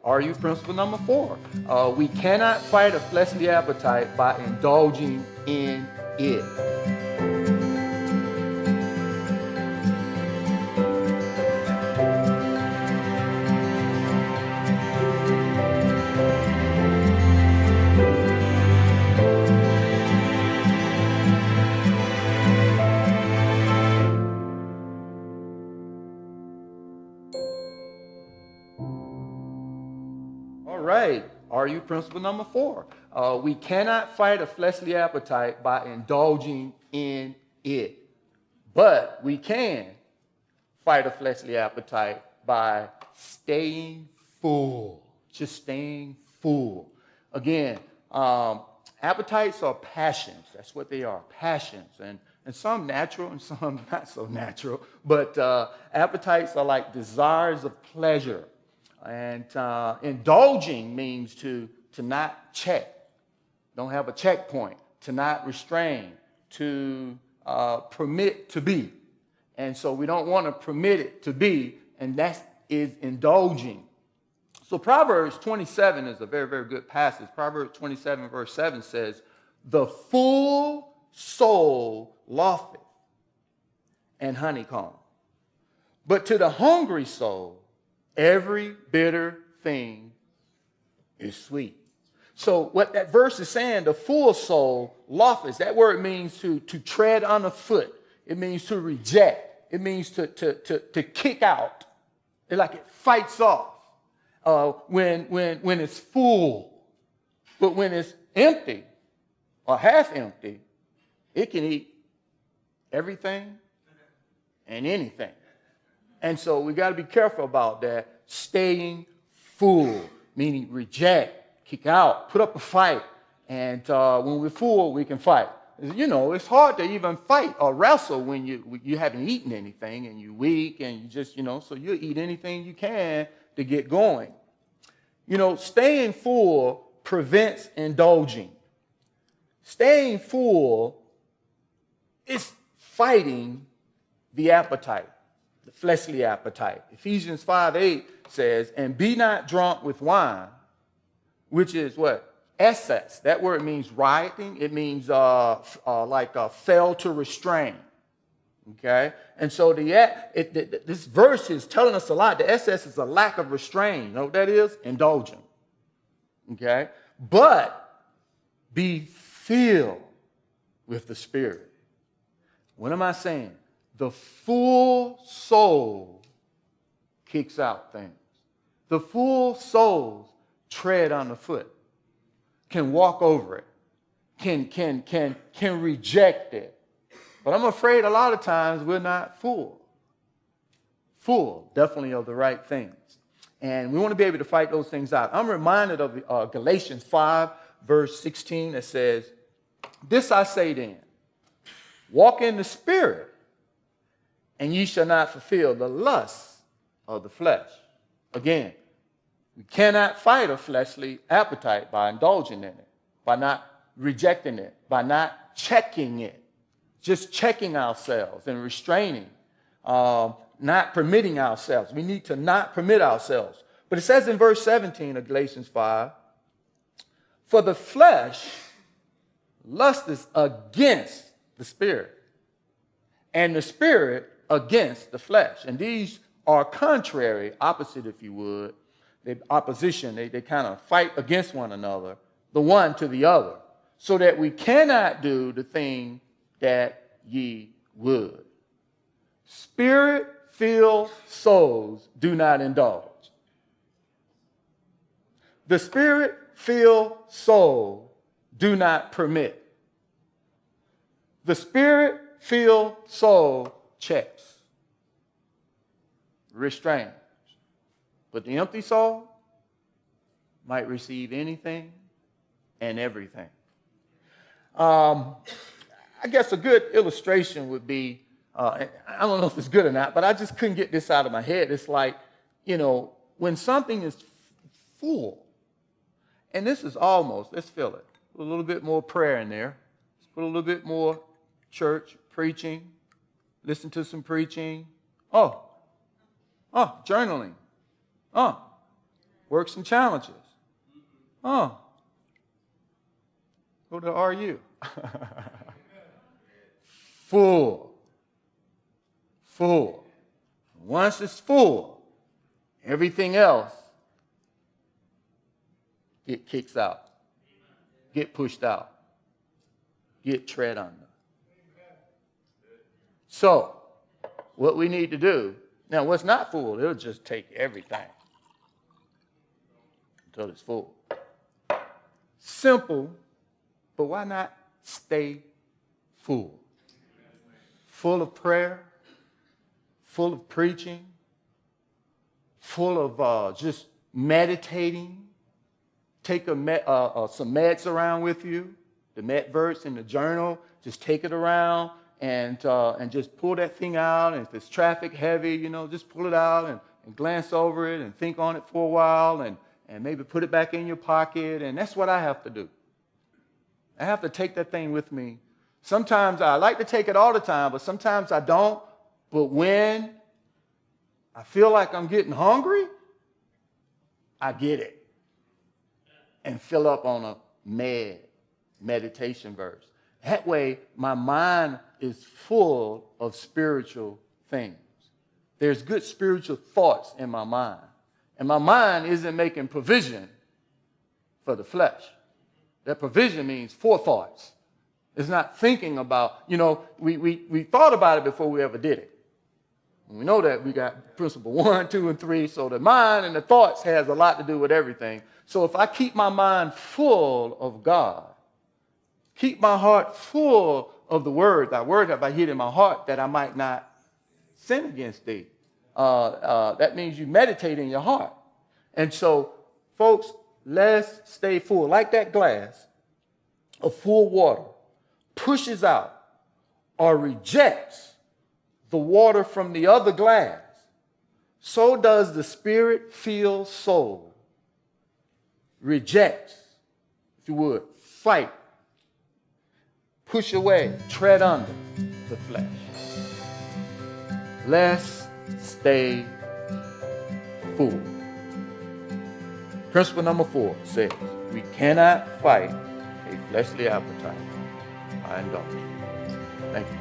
RU principle number 4. We cannot fight a fleshly appetite by indulging in it. All right, RU principle number 4. We cannot fight a fleshly appetite by indulging in it. But we can fight a fleshly appetite by staying full. Just staying full. Again, appetites are passions. That's what they are, passions. And some natural and some not so natural. But appetites are like desires of pleasure. And indulging means to not check, don't have a checkpoint, to not restrain, to permit to be. And so we don't want to permit it to be, and that is indulging. So Proverbs 27 is a very, very good passage. Proverbs 27 verse 7 says, "The full soul laugheth and honeycomb, but to the hungry soul every bitter thing is sweet." So what that verse is saying, the full soul laugheth, that word means to tread underfoot. It means to reject. It means to kick out. It's like it fights off when it's full. But when it's empty or half empty, it can eat everything and anything. And so we got to be careful about that. Staying full, meaning reject, kick out, put up a fight. And when we're full, we can fight. You know, it's hard to even fight or wrestle when you haven't eaten anything and you're weak and you just, so you'll eat anything you can to get going. Staying full prevents indulging. Staying full is fighting the appetite. The fleshly appetite. Ephesians 5:8 says, "And be not drunk with wine," which is what? Excess. That word means rioting. It means fail to restrain. Okay? And so this verse is telling us a lot. The excess is a lack of restraint. You know what that is? Indulging. Okay? But be filled with the Spirit. What am I saying? The full soul kicks out things. The full souls tread underfoot, can walk over it, can reject it. But I'm afraid a lot of times we're not full. Full, definitely, of the right things. And we want to be able to fight those things out. I'm reminded of Galatians 5, verse 16 that says, "This I say then, walk in the Spirit, and ye shall not fulfill the lusts of the flesh." Again, we cannot fight a fleshly appetite by indulging in it, by not rejecting it, by not checking it, just checking ourselves and restraining, not permitting ourselves. We need to not permit ourselves. But it says in verse 17 of Galatians 5, "For the flesh lusteth against the Spirit, and the Spirit against the flesh." And these are contrary, opposite if you would. The opposition, they kind of fight against one another, the one to the other, so that we cannot do the thing that ye would. Spirit-filled souls do not indulge. The Spirit-filled soul do not permit. The Spirit-filled soul checks, restrains. But the empty soul might receive anything and everything. I guess a good illustration would be, I don't know if it's good or not, but I just couldn't get this out of my head. It's like, when something is full, and this is almost, let's feel it, put a little bit more prayer in there. Let's put a little bit more church, preaching, listen to some preaching. Journaling. Works and challenges. Go to RU. Full. Full. Once it's full, everything else get kicks out, get pushed out, get tread under. So, what we need to do, now what's not full, it'll just take everything until it's full. Simple, but why not stay full? Full of prayer, full of preaching, full of just meditating. Take some meds around with you, the med verse in the journal. Just take it around and just pull that thing out. And if it's traffic heavy, just pull it out and glance over it and think on it for a while and maybe put it back in your pocket. And that's what I have to do. I have to take that thing with me. Sometimes I like to take it all the time, but sometimes I don't. But when I feel like I'm getting hungry, I get it and fill up on a meditation verse. That way, my mind is full of spiritual things. There's good spiritual thoughts in my mind. And my mind isn't making provision for the flesh. That provision means forethoughts. It's not thinking about, we thought about it before we ever did it. And we know that we got principle 1, 2, and 3. So the mind and the thoughts has a lot to do with everything. So if I keep my mind full of God, keep my heart full of the word, thy word have I hid in my heart that I might not sin against thee. That means you meditate in your heart. And so, folks, let's stay full. Like that glass of full water pushes out or rejects the water from the other glass, so does the spirit-filled soul rejects, if you would, fight, push away, tread under the flesh. Let's stay full. Principle number 4 says, we cannot fight a fleshly appetite by indulgence. Thank you.